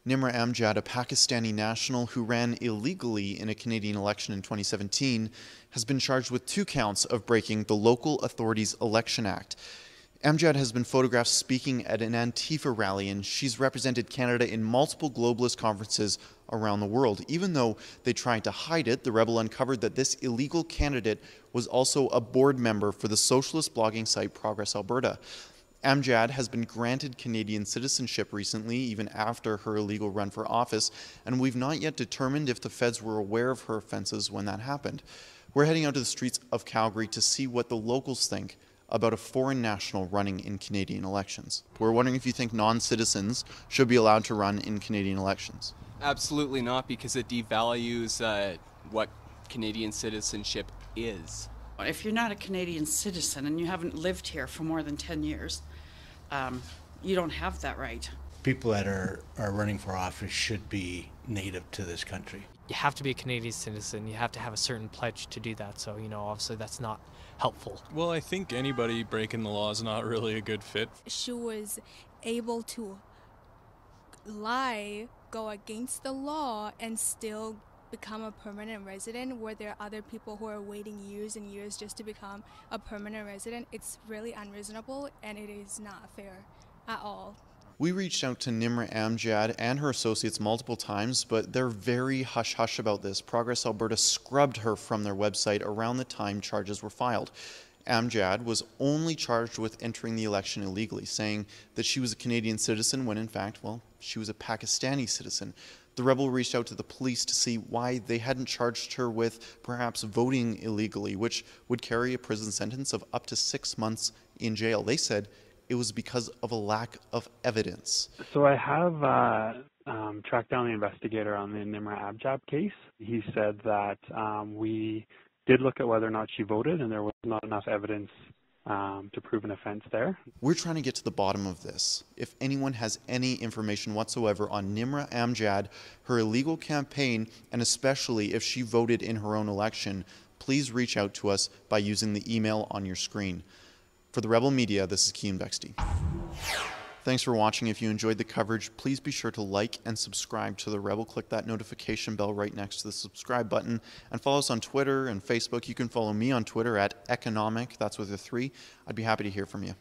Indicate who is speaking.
Speaker 1: Nimra Amjad, a Pakistani national who ran illegally in a Canadian election in 2017, has been charged with 2 counts of breaking the Local Authorities Election Act. Amjad has been photographed speaking at an Antifa rally, and she's represented Canada in multiple globalist conferences around the world. Even though they tried to hide it, the rebel uncovered that this illegal candidate was also a board member for the socialist blogging site Progress Alberta. Amjad has been granted Canadian citizenship recently, even after her illegal run for office, and we've not yet determined if the feds were aware of her offenses when that happened. We're heading out to the streets of Calgary to see what the locals think about a foreign national running in Canadian elections. We're wondering if you think non-citizens should be allowed to run in Canadian elections.
Speaker 2: Absolutely not, because it devalues what Canadian citizenship is.
Speaker 3: If you're not a Canadian citizen and you haven't lived here for more than 10 years, you don't have that right.
Speaker 4: People that are running for office should be native to this country.
Speaker 5: You have to be a Canadian citizen. You have to have a certain pledge to do that. So, obviously that's not helpful.
Speaker 6: Well, I think anybody breaking the law is not really a good fit.
Speaker 7: She was able to lie, go against the law, and still become a permanent resident, where there are other people who are waiting years and years just to become a permanent resident. It's really unreasonable, and it is not fair at all.
Speaker 1: We reached out to Nimra Amjad and her associates multiple times, but they're very hush-hush about this. Progress Alberta scrubbed her from their website around the time charges were filed. Amjad was only charged with entering the election illegally, saying that she was a Canadian citizen when in fact, well, she was a Pakistani citizen. The rebel reached out to the police to see why they hadn't charged her with perhaps voting illegally, which would carry a prison sentence of up to 6 months in jail. They said it was because of a lack of evidence.
Speaker 8: So I have tracked down the investigator on the Nimra Amjad case. He said that we did look at whether or not she voted, and there was not enough evidence to prove an offense there.
Speaker 1: We're trying to get to the bottom of this. If anyone has any information whatsoever on Nimra Amjad, her illegal campaign, and especially if she voted in her own election, please reach out to us by using the email on your screen. For the Rebel Media, this is Cian Bexte. Thanks for watching. If you enjoyed the coverage, please be sure to like and subscribe to The Rebel. Click that notification bell right next to the subscribe button, and follow us on Twitter and Facebook. You can follow me on Twitter at Economic, that's with a 3. I'd be happy to hear from you.